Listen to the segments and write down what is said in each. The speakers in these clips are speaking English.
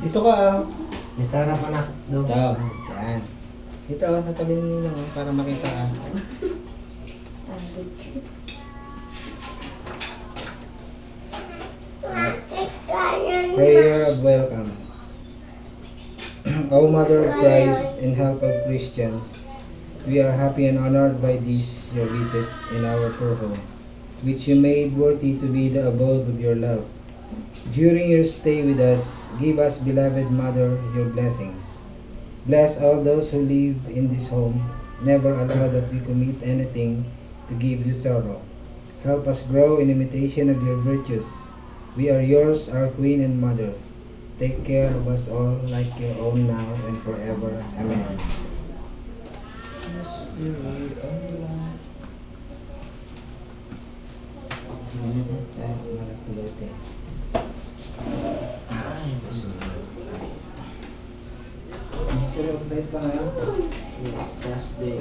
Dito ka ah. May sarap anak. No? Ito. Yan. Dito oh, sa tabi nila oh, para makita ka. Prayer of welcome. O Mother of Christ and help of Christians, we are happy and honored by this your visit in our poor home, which you made worthy to be the abode of your love. During your stay with us, give us, beloved Mother, your blessings. Bless all those who live in this home. Never allow that we commit anything to give you sorrow. Help us grow in imitation of your virtues. We are yours, our Queen and Mother. Take care of us all like your own now and forever. Amen. Yes, Thursday.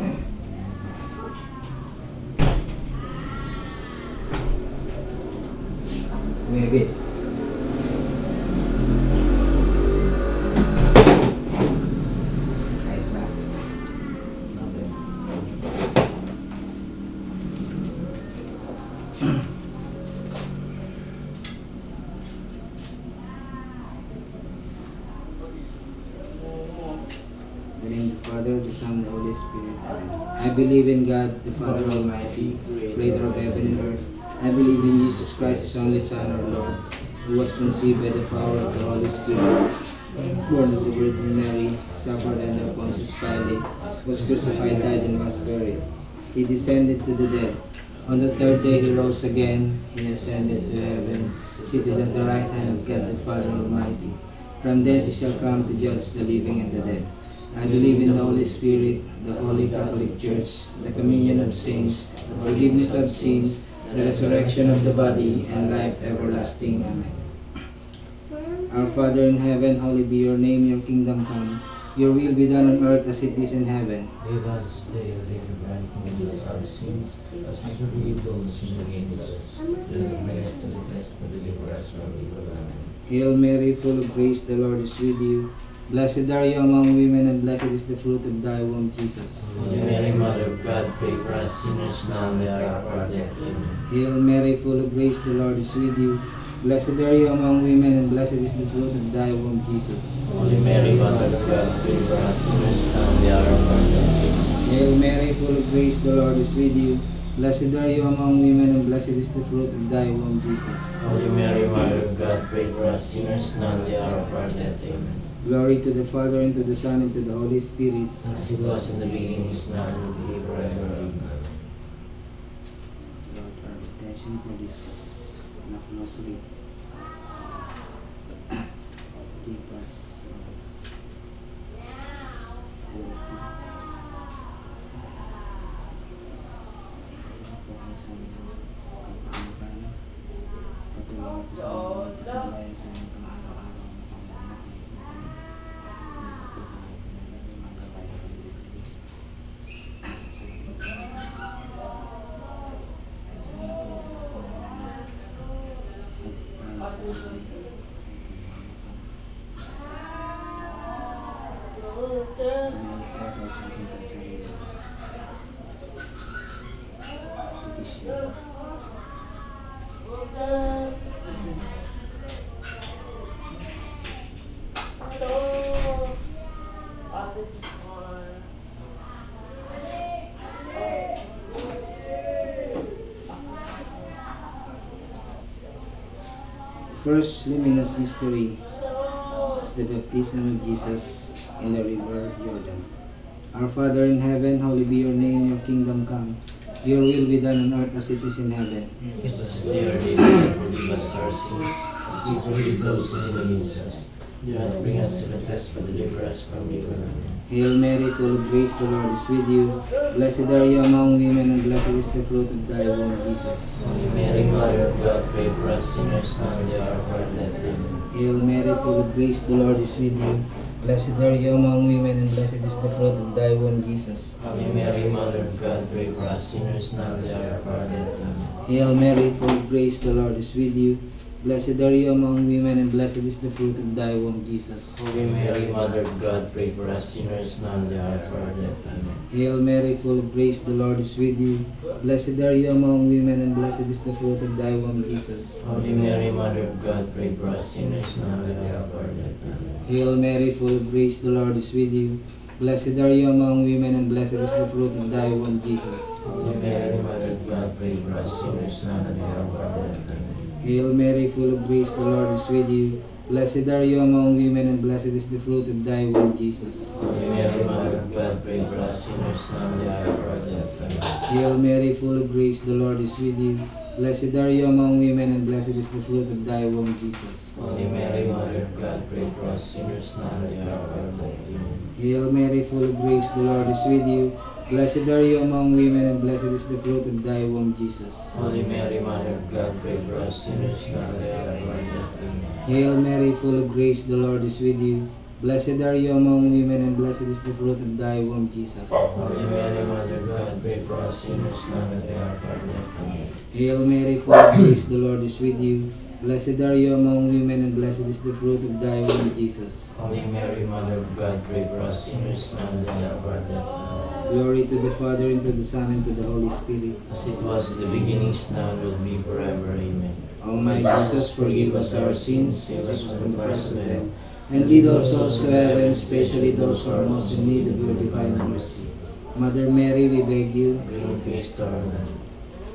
Mavis. Ayos na. In the name of the Father, the Son, and the Holy Spirit. Amen. I believe in God, the Father Almighty, creator of heaven and earth. I believe in Jesus Christ, His only Son, our Lord, who was conceived by the power of the Holy Spirit, born of the Virgin Mary, suffered under Pontius Pilate, was crucified, died, and was buried. He descended to the dead. On the third day he rose again. He ascended to heaven, seated at the right hand of God the Father Almighty. From thence he shall come to judge the living and the dead. I believe in the Holy Spirit, the Holy Catholic Church, the communion of saints, the forgiveness of sins, the resurrection of the body, and life everlasting. Amen. Our Father in heaven, hallowed be your name, your kingdom come. Your will be done on earth as it is in heaven. Give us this day our daily bread, and forgive us our sins, as we forgive those who sin against us. Do not bring us to the test, but deliver us from evil. Amen. Hail Mary, full of grace, the Lord is with you. Blessed are you among women, and blessed is the fruit of thy womb, Jesus. Holy Mary, Mother of God, pray for us sinners now and at the hour of our death. Amen. Hail Mary, full of grace, the Lord is with you. Blessed are you among women, and blessed is the fruit of thy womb, Jesus. Holy Mary, Mother of God, pray for us sinners now and at the hour of our death. Amen. Hail Mary, full of grace, the Lord is with you. Blessed are you among women, and blessed is the fruit of thy womb, Jesus. Holy Mary, Mother of God, pray for us sinners now and at the hour of our death. Amen. Glory to the Father, and to the Son, and to the Holy Spirit. As it was in the beginning, is now, and will be forever. Amen. Lord, our intention for this rosary is keep us First luminous mystery is the baptism of Jesus in the river Jordan. Our Father in heaven, hallowed be your name, your kingdom come. Your will be done on earth as it is in heaven. Give us this day our daily bread, forgive us our sins, as we forgive those who sin against us. Do not bring us to the test, but deliver us from evil. Amen. Hail Mary, full of grace, the Lord is with you. Blessed are you among women, and blessed is the fruit of thy womb, Jesus. Holy Mary, Mother of God, pray for us sinners now and at the hour of our death. Amen. Hail Mary, full of grace, the Lord is with you. Blessed are you among women, and blessed is the fruit of thy womb, Jesus. Holy Mary, Mother of God, pray for us sinners now and at the hour of our death. Amen. Hail Mary, full of grace, the Lord is with you. Blessed are you among women, and blessed is the fruit of thy womb, Jesus. Holy Mary, Mother of God, pray for us sinners now and at the hour of our death. Amen. Hail Mary, full of grace, the Lord is with you. Blessed are you among women, and blessed is the fruit of thy womb, Jesus. Holy Mary, Mother of God, pray for us sinners now and at the hour of our death. Amen. Hail Mary, full of grace, the Lord is with you. Blessed are you among women, and blessed is the fruit of thy womb, Jesus. Holy Mary, Mother of God, pray for us sinners now and at the hour of our death. Amen. Hail Mary, full of grace, the Lord is with you. Blessed are you among women, and blessed is the fruit of thy womb, Jesus. Holy Mary, Mother of God, pray for us sinners now and at the hour of our death. Amen. Hail Mary, full of grace, the Lord is with you. Blessed are you among women, and blessed is the fruit of thy womb, Jesus. Holy Mary, Mother of God, pray for us sinners now and at the hour of our death. Amen. Hail Mary, full of grace, the Lord is with you. Blessed are you among women, and blessed is the fruit of thy womb, Jesus. Holy Mary, Mother of God, pray for us sinners now and at the hour of our death. Amen. Hail Mary, full of grace, the Lord is with you. Blessed are you among women, and blessed is the fruit of thy womb, Jesus. Holy Mary, Mother of God, pray for us sinners now and at the hour of our death. Amen. Hail Mary, full of grace, the Lord is with you. Blessed are you among women, and blessed is the fruit of thy womb, Jesus. Holy Mary, Mother of God, pray for us sinners now and at the hour of our death. Amen. Glory to the Father, and to the Son, and to the Holy Spirit. As it was in the beginning, is now, and will be forever. Amen. O my Jesus, forgive us our sins, save us from the fires of hell, and lead all souls to heaven, especially those who are most in need of your divine mercy. Mother Mary, we beg you. Bring peace to our land.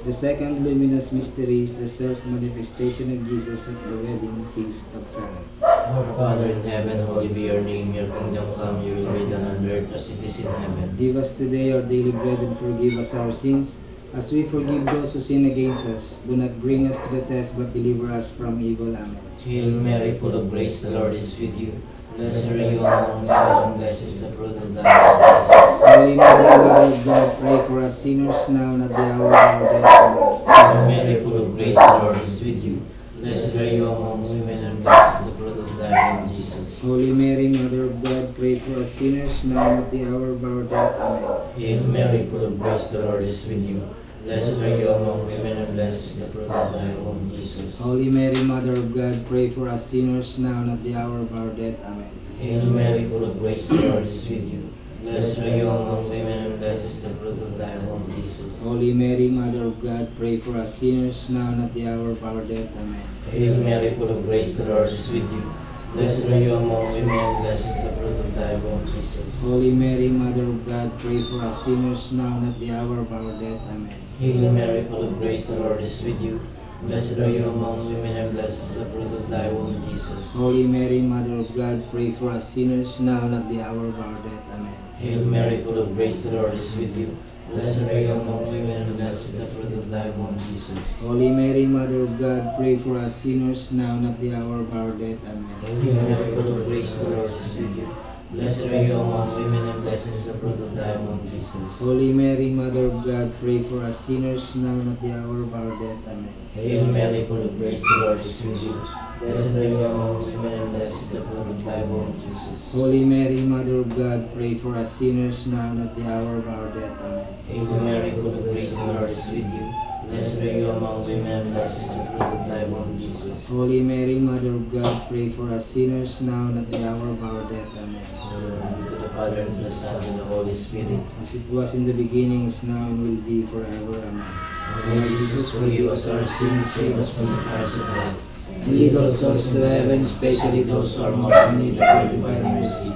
The second luminous mystery is the self-manifestation of Jesus at the wedding feast of Cana. Our Father in heaven, holy be your name. Your kingdom come, your will be done on earth as it is in heaven. Give us today our daily bread, and forgive us our sins, as we forgive those who sin against us. Do not bring us to the test, but deliver us from evil. Amen. Hail Mary, full of grace, the Lord is with you. Blessed are you among women, and blessed is the fruit of thy womb, Jesus. Holy Mary, Mother of God, pray for us sinners, now and at the hour of our death. Amen. Hail Mary, full of grace, the Lord is with you. Blessed are you among women, and blessed is the fruit of thy womb, Jesus. Holy Mary, Mother of God, pray for us sinners, now and at the hour of our death. Amen. Hail Mary, full of grace, the Lord is with you. Blessed are you among women, and blessed is the fruit of thy womb, Jesus. Holy Mary, Mother of God, pray for us sinners, now and at the hour of our death. Amen. Hail Mary, full of grace, the Lord is with you. Blessed are you among women, and blessed is the fruit of thy womb, Jesus. Holy Mary, Mother of God, pray for us sinners, now and at the hour of our death. Amen. Hail Mary, full of grace, the Lord is with you. Blessed are you among women, and blessed is the fruit of thy womb, Jesus. Holy Mary, Mother of God, pray for us sinners, now and at the hour of our death. Amen. Hail Mary, full of grace, the Lord is with you. Blessed are you among women, and blessed is the fruit of thy womb, Jesus. Holy Mary, Mother of God, pray for us sinners, now and at the hour of our death. Amen. Hail Mary, full of grace, the Lord is with you. Blessed are you among women, and blessed is the fruit of thy womb, Jesus. Holy Mary, Mother of God, pray for us sinners, now and at the hour of our death. Amen. Hail Mary, full of grace, the Lord is with you. Blessed are you among women, and blessed is the fruit of thy womb, Jesus. Holy Mary, Mother of God, pray for us sinners, now and at the hour of our death. Amen. Hail Mary, full of grace, the Lord is with you. Blessed are you among women, and blessed is the fruit of thy womb, Jesus. Holy Mary, Mother of God, pray for us sinners, now and at the hour of our death. Amen. Hail Mary, full of grace, the Lord is with you. Blessed are you among women, and blessed is the fruit of thy womb, Jesus. Holy Mary, Mother of God, pray for us sinners, now and at the hour of our death. Amen. Glory be to the Father, and to the Son, and to the Holy Spirit. As it was in the beginning, is now, and will be forever. Amen. Lord Jesus, forgive us our sins, save us from the fires of hell. And lead all souls to heaven, especially those who are most in need of your divine mercy.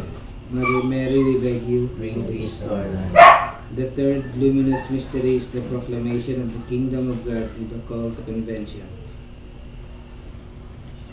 Mother Mary, we beg you. Bring peace to our land. The third luminous mystery is the proclamation of the kingdom of God with the call to convention.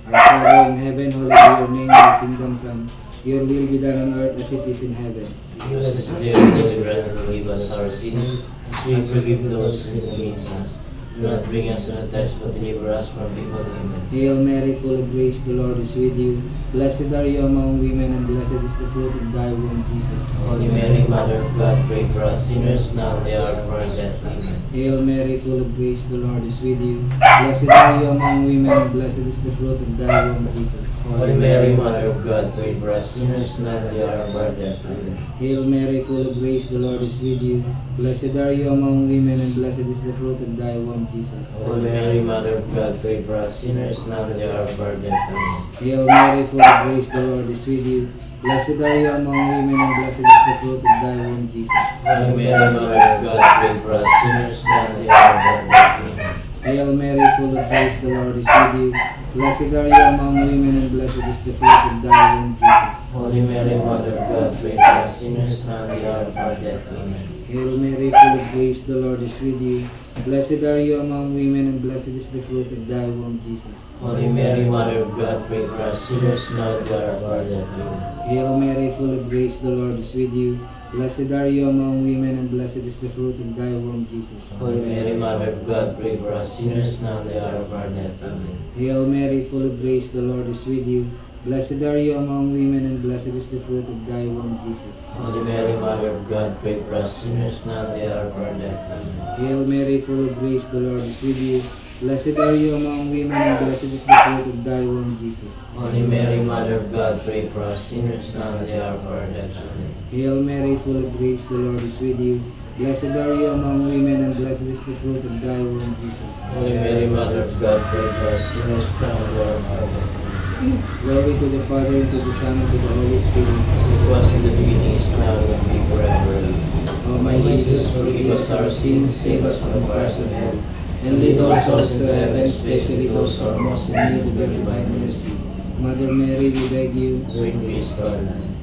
Our Father in heaven, hallowed be your name, your kingdom come. Your will be done on earth as it is in heaven. Give us this day our daily bread, and forgive us our sins, as we forgive those who sin against us. Do not bring us to the test, but deliver us from evil. Amen. Hail Mary, full of grace, the Lord is with you. Blessed are you among women, and blessed is the fruit of thy womb, Jesus. Holy Mary, Mother of God, pray for us sinners, now and the hour of our death. Amen. Hail Mary, full of grace, the Lord is with you. Blessed are you among women, and blessed is the fruit of thy womb, Jesus. Holy Mary, Mother of God, pray for us sinners, now and at the hour of our death. Amen. Hail Mary, full of grace, the Lord is with you. Blessed are you among women, and blessed is the fruit of thy womb, Jesus. Holy Mary, Mother of God, pray for us sinners, now and at the hour of our death. Amen. Hail Mary, full of grace, the Lord is with you. Blessed are you among women, and blessed is the fruit of thy womb, Jesus. Holy Mary, Mother of God, pray for us sinners, now and at the hour of our death. Amen. Hail Mary, full of grace, the Lord is with you. Blessed are you among women, and blessed is the fruit of thy womb, Jesus. Holy Mary, Mother of God, pray for us sinners, now and at the hour of our death. Amen. Hail Mary, full of grace, the Lord is with you. Blessed are you among women, and blessed is the fruit of thy womb, Jesus. Holy Mary, Mother of God, pray for us sinners, now and at the hour of our death. Amen. Hail Mary, full of grace, the Lord is with you. Blessed are you among women, and blessed is the fruit of thy womb, Jesus. Holy Mary, Mother of God, pray for us sinners, now and at the hour of our death. Amen. Hail Mary, full of grace, the Lord is with you. Blessed are you among women, and blessed is the fruit of thy womb, Jesus. Holy Mary, Mother of God, pray for us sinners, now and at the hour of our death. Amen. Hail Mary, full of grace, the Lord is with you. Blessed are you among women, and blessed is the fruit of thy womb, Jesus. Holy Mary, Mother of God, pray for us sinners, now and at the hour of our death. Amen. Hail Mary, full of grace, the Lord is with you. Blessed are you among women, and blessed is the fruit of thy womb, Jesus. Holy Mary, Mother of God, pray for us sinners, now and at the hour of our death. Amen. Glory to the Father, and to the Son, and to the Holy Spirit. As it was in the beginning, is now, and will be forever. Amen. O my Jesus, forgive us our sins, save us from the fires of hell, and lead all souls to heaven, especially those who are most in need of your divine mercy. Mother Mary, we beg you. Bring peace to our land.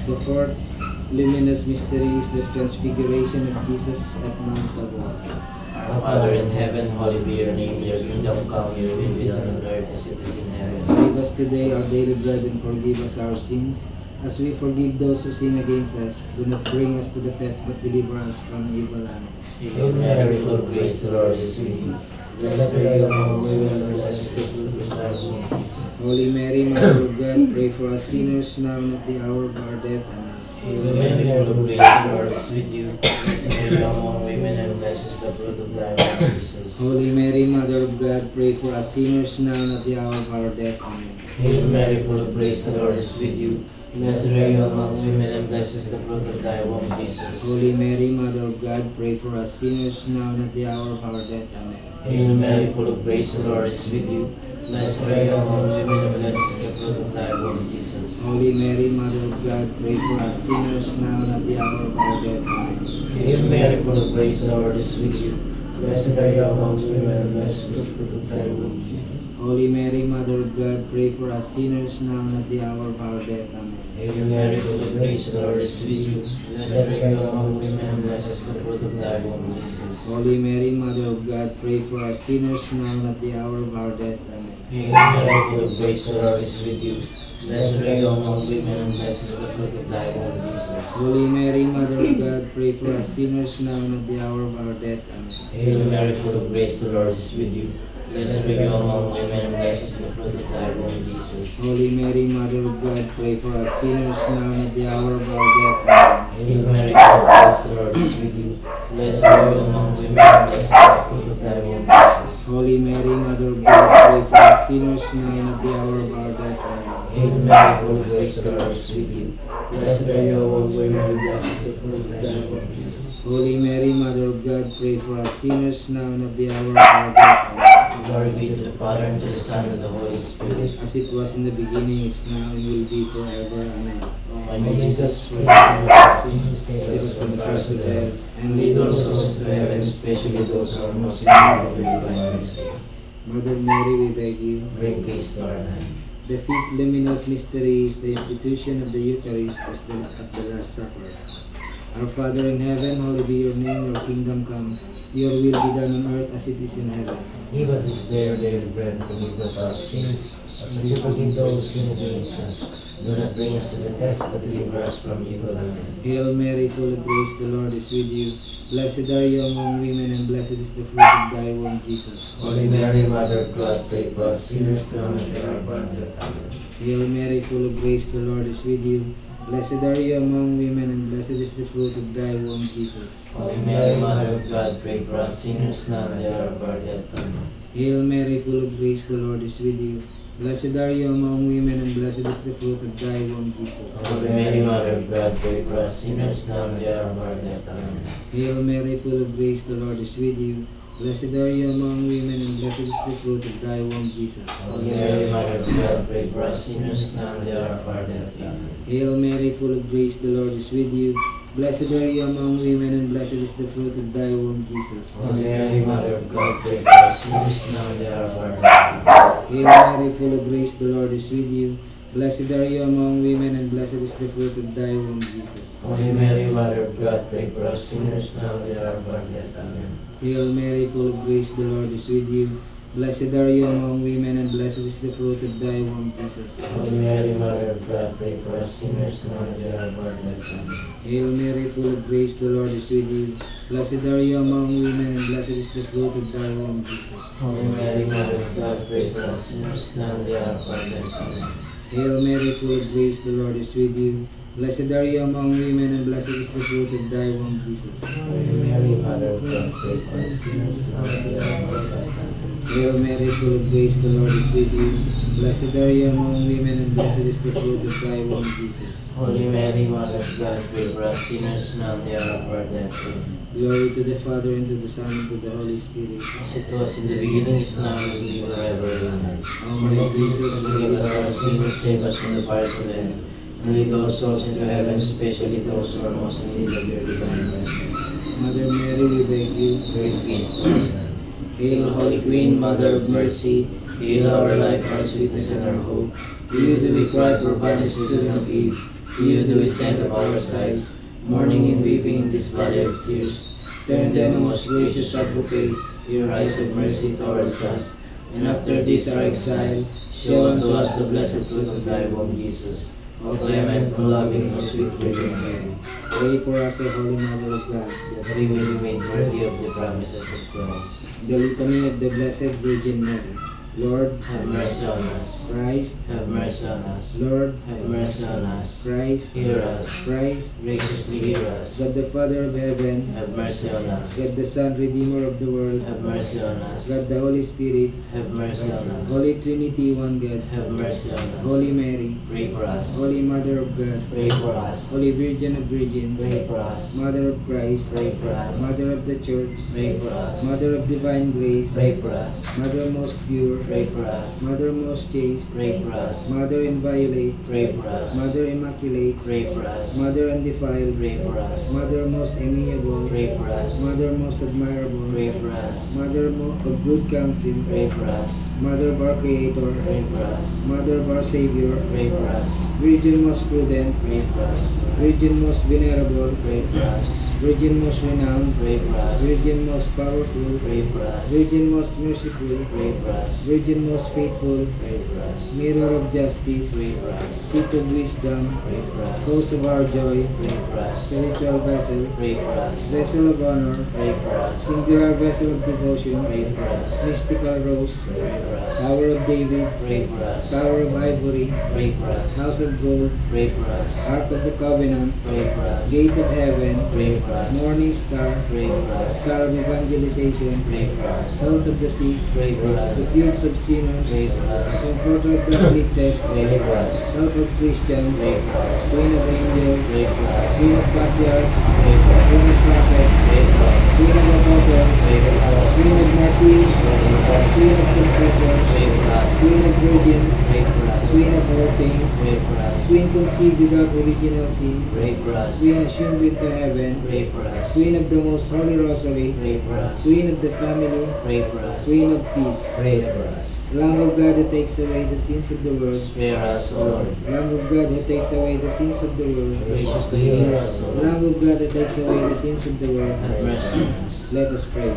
The fourth luminous mystery is the transfiguration of Jesus at Mount Tabor. Our Father in heaven, hallowed be your name. Your kingdom come, your will be done on earth as it is in heaven. Give us today our daily bread, and forgive us our sins, as we forgive those who sin against us. Do not bring us to the test, but deliver us from evil. Amen. Hail Mary, full of grace, the Lord is with you. Blessed are you among women, and blessed is the fruit of thy womb, Jesus. Holy Mary, Mother of God, pray for us sinners, now and at the hour of our death. Amen. Hail Mary, full of grace, the Lord is with you. Blessed are you among women, and blessed is the fruit of thy womb, Jesus. Holy Mary, Mother of God, pray for us sinners, now and at the hour of our death. Amen. Hail Mary, full of grace, the Lord is with you. Blessed are you among women, and blessed is the fruit of thy womb, Jesus. Holy Mary, Mother of God, pray for us sinners, now and at the hour of our death. Amen. Hail Mary, full of grace, the Lord is with you. Blessed are you among women, and blessed is the fruit of thy womb, Jesus. Holy Mary, Mother of God, pray for us sinners, now and at the hour of our death. Amen. Hail Mary, full of grace, the Lord is with you. Blessed are you among women, and blessed is the fruit of thy womb, Jesus. Holy Mary, Mother of God, pray for us sinners, now and at the hour of our death. Amen. Hail Mary, full of grace, the Lord is with you. Blessed are you among women, and blessed is the fruit of thy womb, Jesus. Holy Mary, Mother of God, pray for us sinners, now and at the hour of our death. Amen. Hail Mary, full of grace, the Lord is with you. Blessed are you among women, and blessed is the fruit of thy womb, Jesus. Holy Mary, Mother of God, pray for us sinners, now and at the hour of our death. Amen. Hail Mary, full of grace, the Lord is with you. Blessed are you among women, and blessed is the fruit of thy womb, Jesus. Holy Mary, Mother of God, pray for us sinners, now and at the hour of our death. Amen. Hail Mary, full of grace, the Lord is with you. Blessed are you among women, and blessed is the fruit of thy womb, Jesus. Holy Mary, Mother of God, pray for us sinners, now and at the hour of our death. Amen. Hail Mary, full of grace, the Lord is with you. Blessed are you among women, and blessed is the fruit of thy womb, Jesus. Holy Mary, Mother of God, pray for us sinners, now and at the hour of our death. Amen. Glory be to the Father, and to the Son, and to the Holy Spirit. As it was in the beginning, is now, and will be forever. Amen. O my Jesus, forgive us our sins, save Save us us from from the the fires fires of of hell, hell, and lead all souls to heaven, especially those who are most in need of your divine mercy. Mother Mary, we beg you. Bring peace to our land. The fifth luminous mystery is the institution of the Eucharist as at the Last Supper. Our Father in heaven, hallowed be your name, your kingdom come, your will be done on earth as it is in heaven. Give us this day our daily bread, and forgive us our sins, as we forgive those who sin against us. Do not bring us to the test, but deliver us from evil. Amen. Hail Mary, full of grace, the Lord is with you. Blessed are you among women, and blessed is the fruit of thy womb, Jesus. Holy Mary, Mother of God, pray for us sinners now and at the hour of our death. Amen. Hail Mary, full of grace, the Lord is with you. Blessed are you among women, and blessed is the fruit of thy womb, Jesus. Holy Mary, Mother of God, pray for us sinners now and at the hour of our death. Amen. Hail Mary, full of grace, the Lord is with you. Blessed are you among women, and blessed is the fruit of thy womb, Jesus. Holy Mary, Mother of God, pray for us sinners now and at the hour of our death. Amen. Hail Mary, full of grace, the Lord is with you. Blessed are you among women, and blessed is the fruit of thy womb, Jesus. Holy Mary, Mother of God, pray for us sinners now and at the hour of our death. Amen. Hail Mary, full of grace, the Lord is with you. Blessed are you among women, and blessed is the fruit of thy womb, Jesus. Holy Mary, Mother of God, pray for us sinners now and at the hour of our death. Amen. Hail Mary, full of grace, the Lord is with you. Blessed are you among women, and blessed is the fruit of thy womb, Jesus. Holy Mary, Mother of God, pray for us sinners now and at the hour of our death. Amen. Hail Mary, full of grace, the Lord is with you. Blessed are you among women, and blessed is the fruit of thy womb, Jesus. Holy Mary, Mother of God, pray for us sinners now and at the hour of our death. Amen. Hail Mary, full of grace, the Lord is with you. Blessed are you among women, and blessed is the fruit of thy womb, Jesus. Holy Mary, Mother of God, pray for us sinners now and at the hour of our death. Amen. Hail Mary, full of grace, the Lord is with you. Blessed are you among women, and blessed is the fruit of thy womb, Jesus. Holy Mary, Mother of God, pray for us sinners now and at the hour of our death. Amen. Hail Mary, full of grace, the Lord is with you. Blessed are you among women, and blessed is the fruit of thy womb, Jesus. Holy Mary, Mother of God, pray for us sinners now and at the hour of our death. Amen. Glory to the Father, and to the Son, and to the Holy Spirit. As it was in the beginning, is now, and will be forever. Amen. O my Jesus, Forgive us our sins, save us from the fires of hell, and lead all souls into heaven, especially those who are most in need of your divine mercy. Mother Mary, we beg you. Great peace. Amen. Hail, Holy Queen, Mother of Mercy. Hail our life, our sweetness, and our hope. To you do we cry, poor banished children of Eve. To you do we send up our sighs, mourning and weeping in this valley of tears. Turn then, O most gracious Advocate, your eyes of mercy towards us, and after this our exile, show unto us the blessed fruit of thy womb, Jesus. O clement, O loving, O sweet Virgin Mary, Pray for us, O Holy Mother of God. that we may be made worthy of the promises of Christ. The Litany of the Blessed Virgin Mary. Lord, Have mercy on us. Christ, Have mercy on us. Lord, Have mercy on us. Christ, Hear us. Christ, Graciously hear us. God the Father of heaven, Have mercy on us. God the Son, Redeemer of the world, Have mercy on us. God the Holy Spirit, Have mercy on us. Holy Trinity, one God, Have mercy on us. Holy Mary, Pray for us. Holy Mother of God, Pray for us. Holy Virgin of Virgins, Pray for us. Mother of Christ, Pray for us. Mother of the Church, Pray for us. Mother of Divine Grace, Pray for us. Mother most pure, Pray for us. Mother most chaste, Pray for us. Mother inviolate, Pray for us. Mother immaculate, Pray for us. Mother undefiled, Pray for us. Mother most amiable, Pray for us. Mother most admirable, Pray for us. Mother of good counsel, Pray for us. Mother of our Creator, Pray for us. Mother of our Savior, Pray for us. Virgin most prudent, Pray for us. Virgin most venerable, Pray for us. Virgin most renowned, Pray for us. Virgin most powerful, Pray for us. Virgin most merciful, Pray for us. Virgin most faithful, Pray for us. Mirror of justice, Pray for us. Seat of wisdom, Pray for us. Cause of our joy, Pray for us. Spiritual vessel, Pray for us. Vessel of honor, Pray for us. Singular vessel of devotion, Pray for us. Mystical rose, Pray for us. Tower of David, Pray for us. Tower of Ivory, Pray for us. House of Gold, Pray for us. Ark of the Covenant, Pray for us. Gate of Heaven, Pray for us. Morning Star, Pray for us. Star of Evangelization, Pray for us. Health of the sick, Pray for us. Refuge of sinners, Pray for us. Comforter of the afflicted, Pray for us. Help of Christians, Pray for us. Queen of angels, Pray for us. Queen of patriarchs, Pray for us. Queen of prophets, Pray for us. Queen of apostles, Pray for us. Queen of martyrs, Pray for us. Queen of confessors, Pray for us. Queen of virgins, Pray for us. Queen of all saints, Pray for us. Queen conceived without original sin, Pray for us. Queen assumed into heaven, Pray for us. Queen of the most holy rosary, Pray for us. Queen of the family, Pray for us. Queen of peace, Pray for us. Lamb of God who takes away the sins of the world, Spare us, O Lord. Lamb of God who takes away the sins of the world, Graciously hear us, O Lord. Lamb of God who takes away the sins of the world, Have mercy on us. let us pray.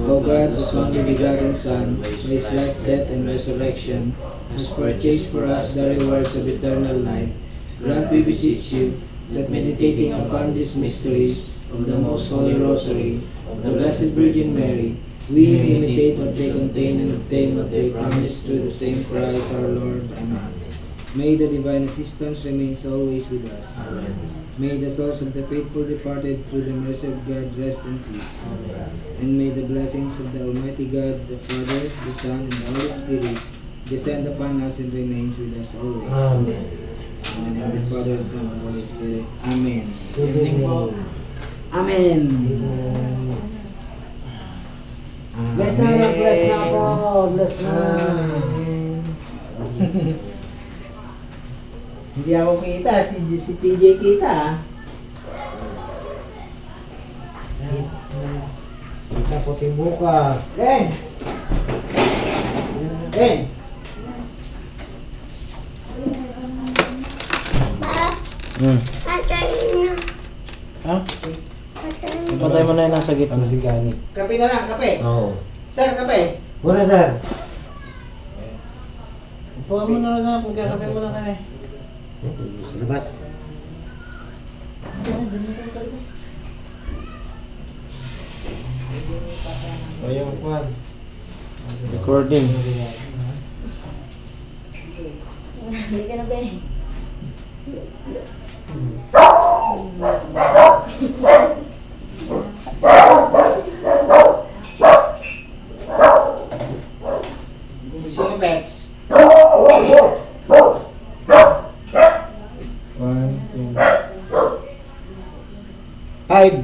O God, whose only begotten Son, by his life, death, and resurrection, has purchased for us the rewards of eternal life, grant, we beseech you, that meditating upon these mysteries of the most holy rosary of the Blessed Virgin Mary, we may imitate what they contain and obtain what they promise through the same Christ our Lord. Amen. May the divine assistance remains always with us. Amen. May the souls of the faithful departed through the mercy of God rest in peace. Amen. And may the blessings of the Almighty God, the Father, the Son, and the Holy Spirit descend upon us and remains with us always. Amen. In the name of the Father, the Son, and the Holy Spirit. Amen. Evening po. Amen. Bless na ako. Bless na. Hindi ako kita, si TJ kita. Kita po tibuka. Ren! Ren! Ha? Patay mo na yung nasa gitna. Kape na lang, kape. Oo. Sir, kape. Muna, sir. Upuan mo na lang. Magkakape mo na kami. Sa labas. Ayun, Juan. Recording. Hindi ka na ba eh? Sino pets? 1, 2, 5.